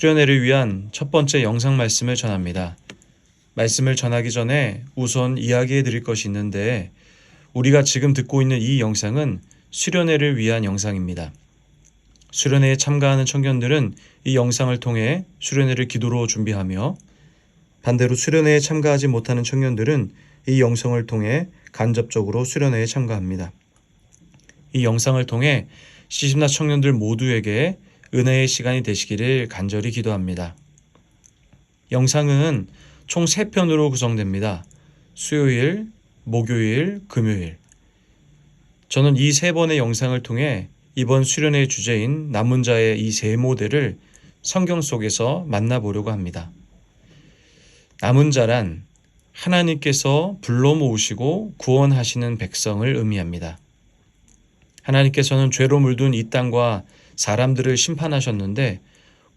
수련회를 위한 첫 번째 영상 말씀을 전합니다. 말씀을 전하기 전에 우선 이야기해 드릴 것이 있는데 우리가 지금 듣고 있는 이 영상은 수련회를 위한 영상입니다. 수련회에 참가하는 청년들은 이 영상을 통해 수련회를 기도로 준비하며 반대로 수련회에 참가하지 못하는 청년들은 이 영상을 통해 간접적으로 수련회에 참가합니다. 이 영상을 통해 시집나 청년들 모두에게 은혜의 시간이 되시기를 간절히 기도합니다. 영상은 총 3편으로 구성됩니다. 수요일, 목요일, 금요일. 저는 이 3번의 영상을 통해 이번 수련회의 주제인 남은 자의 이 세 모델을 성경 속에서 만나보려고 합니다. 남은 자란 하나님께서 불러 모으시고 구원하시는 백성을 의미합니다. 하나님께서는 죄로 물든 이 땅과 사람들을 심판하셨는데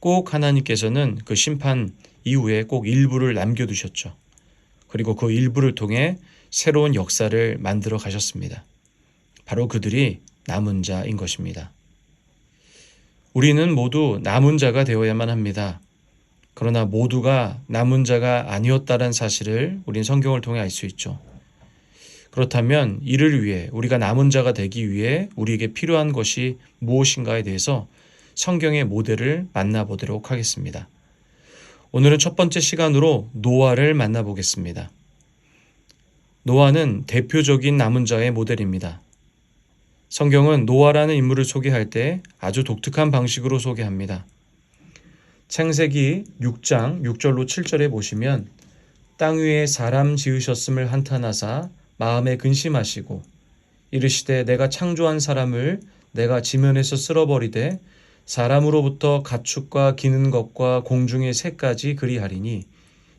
꼭 하나님께서는 그 심판 이후에 꼭 일부를 남겨두셨죠. 그리고 그 일부를 통해 새로운 역사를 만들어 가셨습니다. 바로 그들이 남은 자인 것입니다. 우리는 모두 남은 자가 되어야만 합니다. 그러나 모두가 남은 자가 아니었다는 사실을 우린 성경을 통해 알 수 있죠. 그렇다면 이를 위해 우리가 남은 자가 되기 위해 우리에게 필요한 것이 무엇인가에 대해서 성경의 모델을 만나보도록 하겠습니다. 오늘은 첫 번째 시간으로 노아를 만나보겠습니다. 노아는 대표적인 남은 자의 모델입니다. 성경은 노아라는 인물을 소개할 때 아주 독특한 방식으로 소개합니다. 창세기 6장 6절로 7절에 보시면 땅 위에 사람 지으셨음을 한탄하사 마음에 근심하시고 이르시되 내가 창조한 사람을 내가 지면에서 쓸어버리되 사람으로부터 가축과 기는 것과 공중의 새까지 그리하리니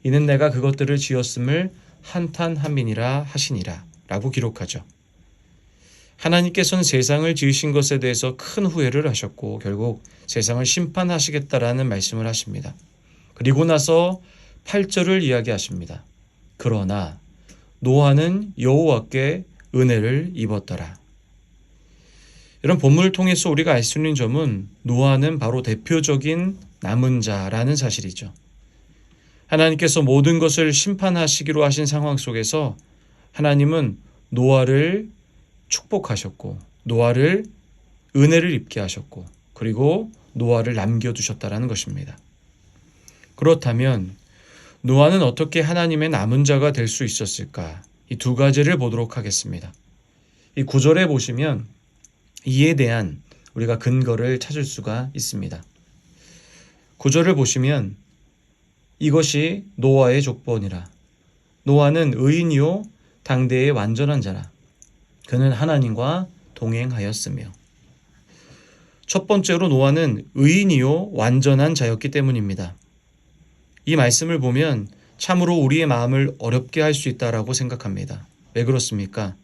이는 내가 그것들을 지었음을 한탄함이니라 하시니라 라고 기록하죠. 하나님께서는 세상을 지으신 것에 대해서 큰 후회를 하셨고 결국 세상을 심판하시겠다라는 말씀을 하십니다. 그리고 나서 8절을 이야기하십니다. 그러나 노아는 여호와께 은혜를 입었더라. 이런 본문을 통해서 우리가 알 수 있는 점은 노아는 바로 대표적인 남은 자라는 사실이죠. 하나님께서 모든 것을 심판하시기로 하신 상황 속에서 하나님은 노아를 축복하셨고 노아를 은혜를 입게 하셨고 그리고 노아를 남겨두셨다라는 것입니다. 그렇다면 노아는 어떻게 하나님의 남은 자가 될 수 있었을까? 이 두 가지를 보도록 하겠습니다. 이 9절에 보시면 이에 대한 우리가 근거를 찾을 수가 있습니다. 9절을 보시면 이것이 노아의 족보니라. 노아는 의인이요 당대의 완전한 자라. 그는 하나님과 동행하였으며. 첫 번째로 노아는 의인이요 완전한 자였기 때문입니다. 이 말씀을 보면 참으로 우리의 마음을 어렵게 할 수 있다라고 생각합니다. 왜 그렇습니까?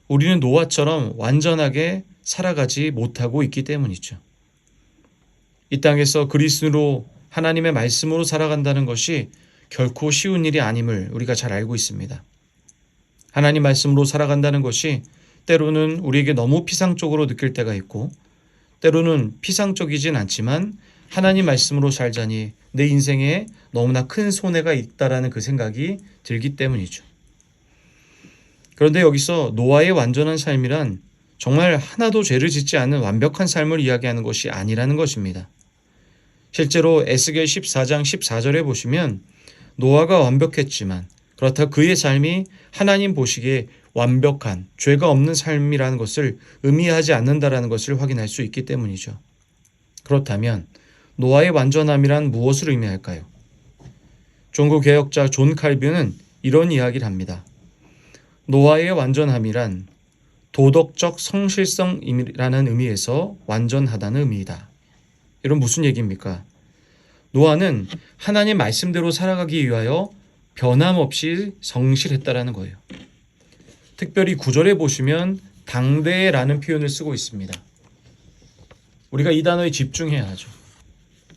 우리는 노아처럼 완전하게 살아가지 못하고 있기 때문이죠. 이 땅에서 그리스도로 하나님의 말씀으로 살아간다는 것이 결코 쉬운 일이 아님을 우리가 잘 알고 있습니다. 하나님 말씀으로 살아간다는 것이 때로는 우리에게 너무 피상적으로 느낄 때가 있고 때로는 피상적이진 않지만 하나님 말씀으로 살자니 내 인생에 너무나 큰 손해가 있다라는 그 생각이 들기 때문이죠. 그런데 여기서 노아의 완전한 삶이란 정말 하나도 죄를 짓지 않은 완벽한 삶을 이야기하는 것이 아니라는 것입니다. 실제로 에스겔 14장 14절에 보시면 노아가 완벽했지만 그렇다 그의 삶이 하나님 보시기에 완벽한 죄가 없는 삶이라는 것을 의미하지 않는다라는 것을 확인할 수 있기 때문이죠. 그렇다면 노아의 완전함이란 무엇을 의미할까요? 종교개혁자 존 칼빈은 이런 이야기를 합니다. 노아의 완전함이란 도덕적 성실성이라는 의미에서 완전하다는 의미이다. 이런 무슨 얘기입니까? 노아는 하나님 말씀대로 살아가기 위하여 변함없이 성실했다라는 거예요. 특별히 9절에 보시면 당대라는 표현을 쓰고 있습니다. 우리가 이 단어에 집중해야 하죠.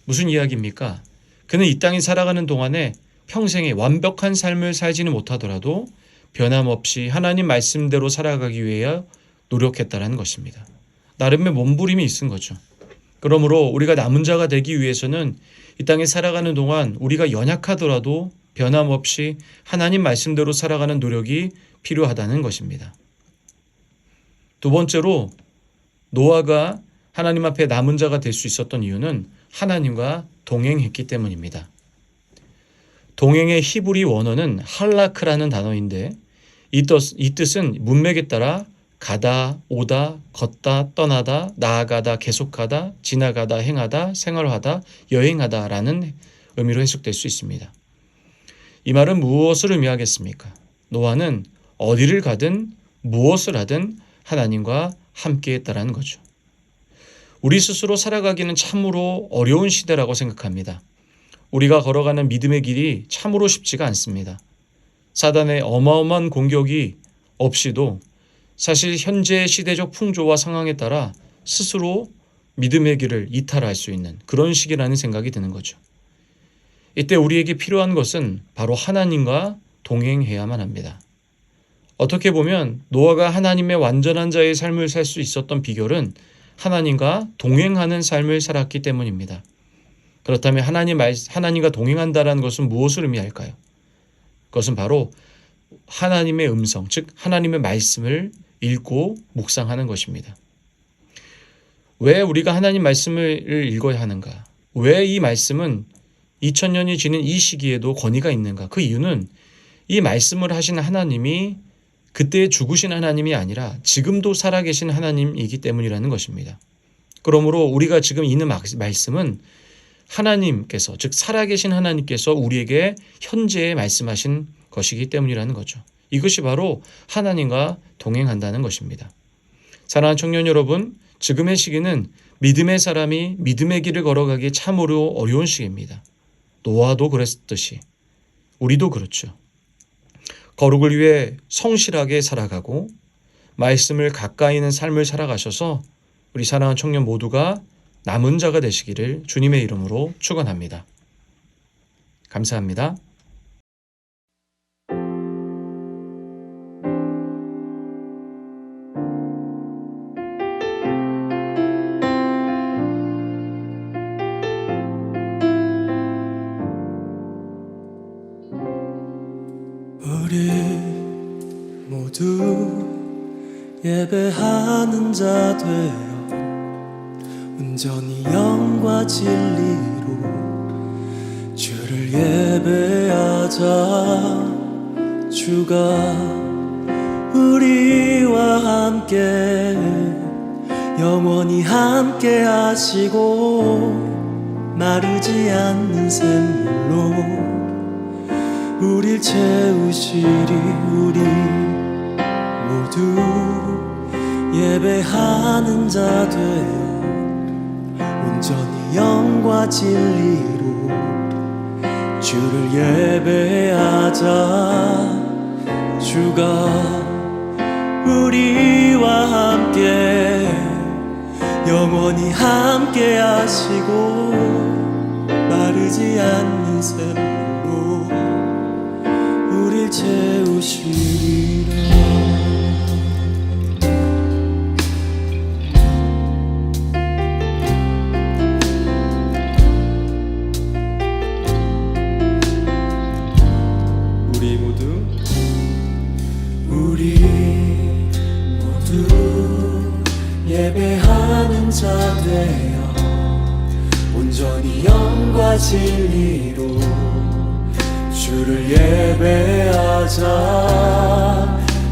무슨 이야기입니까? 그는 이 땅에 살아가는 동안에 평생에 완벽한 삶을 살지는 못하더라도 변함없이 하나님 말씀대로 살아가기 위해 노력했다는 것입니다. 나름의 몸부림이 있은 거죠. 그러므로 우리가 남은 자가 되기 위해서는 이 땅에 살아가는 동안 우리가 연약하더라도 변함없이 하나님 말씀대로 살아가는 노력이 필요하다는 것입니다. 두 번째로 노아가 하나님 앞에 남은 자가 될 수 있었던 이유는 하나님과 동행했기 때문입니다. 동행의 히브리 원어는 할라크라는 단어인데 이 뜻은 문맥에 따라 가다, 오다, 걷다, 떠나다, 나아가다, 계속하다, 지나가다, 행하다, 생활하다, 여행하다 라는 의미로 해석될 수 있습니다. 이 말은 무엇을 의미하겠습니까? 노아는 어디를 가든 무엇을 하든 하나님과 함께 했다라는 거죠. 우리 스스로 살아가기는 참으로 어려운 시대라고 생각합니다. 우리가 걸어가는 믿음의 길이 참으로 쉽지가 않습니다. 사단의 어마어마한 공격이 없이도 사실 현재의 시대적 풍조와 상황에 따라 스스로 믿음의 길을 이탈할 수 있는 그런 시기라는 생각이 드는 거죠. 이때 우리에게 필요한 것은 바로 하나님과 동행해야만 합니다. 어떻게 보면 노아가 하나님의 완전한 자의 삶을 살 수 있었던 비결은 하나님과 동행하는 삶을 살았기 때문입니다. 그렇다면 하나님과 동행한다는 것은 무엇을 의미할까요? 그것은 바로 하나님의 음성, 즉 하나님의 말씀을 읽고 묵상하는 것입니다. 왜 우리가 하나님 말씀을 읽어야 하는가? 왜 이 말씀은 2000년이 지난 이 시기에도 권위가 있는가? 그 이유는 이 말씀을 하신 하나님이 그때 죽으신 하나님이 아니라 지금도 살아계신 하나님이기 때문이라는 것입니다. 그러므로 우리가 지금 읽는 말씀은 하나님께서, 즉 살아계신 하나님께서 우리에게 현재에 말씀하신 것이기 때문이라는 거죠. 이것이 바로 하나님과 동행한다는 것입니다. 사랑하는 청년 여러분, 지금의 시기는 믿음의 사람이 믿음의 길을 걸어가기 참으로 어려운 시기입니다. 노아도 그랬듯이 우리도 그렇죠. 거룩을 위해 성실하게 살아가고 말씀을 가까이 있는 삶을 살아가셔서 우리 사랑하는 청년 모두가 남은 자가 되시기를 주님의 이름으로 축원합니다. 감사합니다. 우리 모두 예배하는 자 되어 온전히 영과 진리로 주를 예배하자. 주가 우리와 함께 영원히 함께 하시고 마르지 않는 샘물로 우릴 채우시리. 우리 모두 예배하는 자 되어 온전히 영과 진리로 주를 예배하자. 주가 우리와 함께 영원히 함께 하시고 마르지 않는 샘물로 우릴 채우시리라. 우리 모두 예배하는 자 되어 온전히 영과 진리로 주를 예배하자.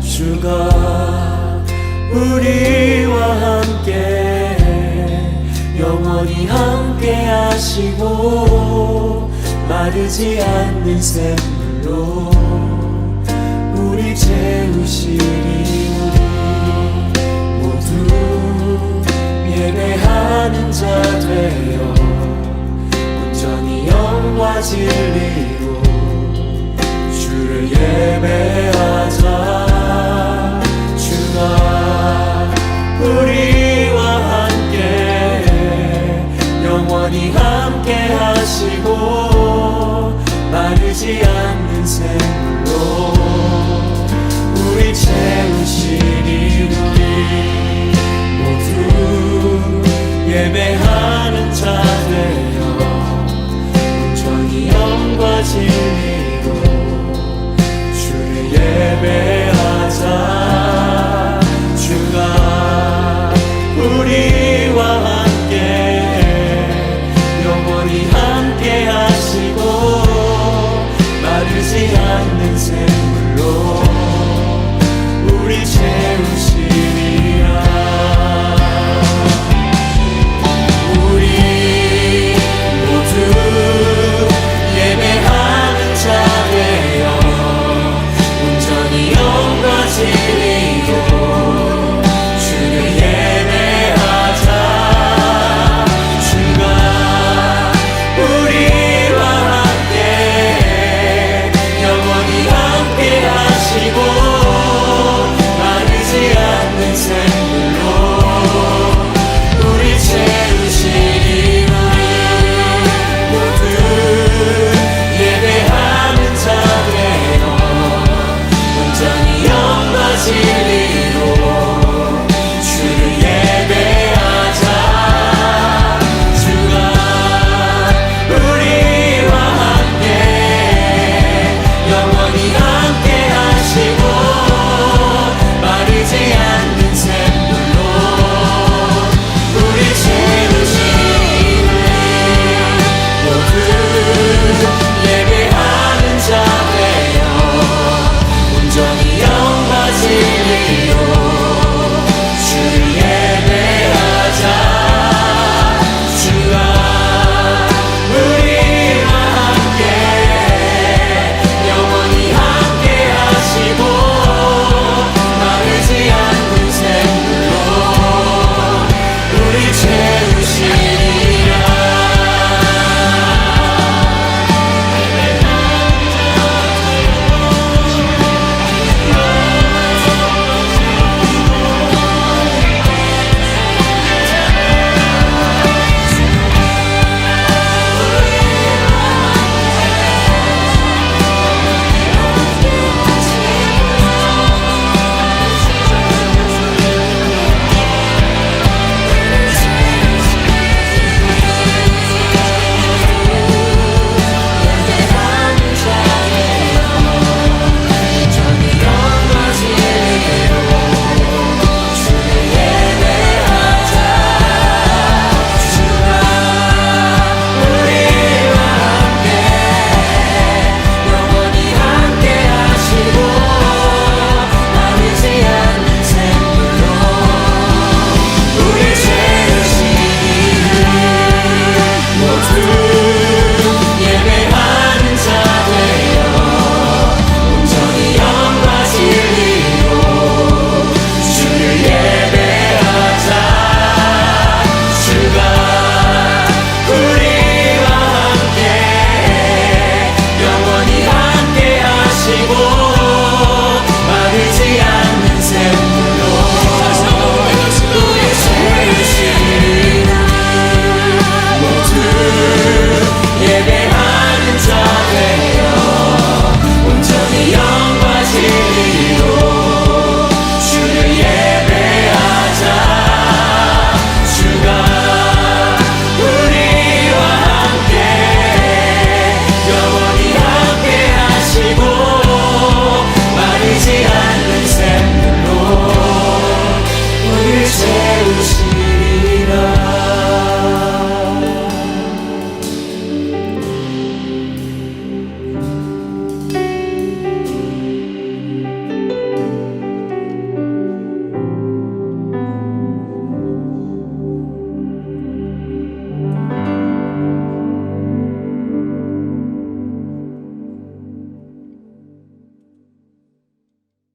주가 우리와 함께 영원히 함께 하시고 마르지 않는 샘물로 우리 채우시리. 모두 예배하는 자 되어 온전히 영과 진리로 주를 예배하자. 주가 우리와 함께 영원히 함께 하시고 마르지 않는 샘물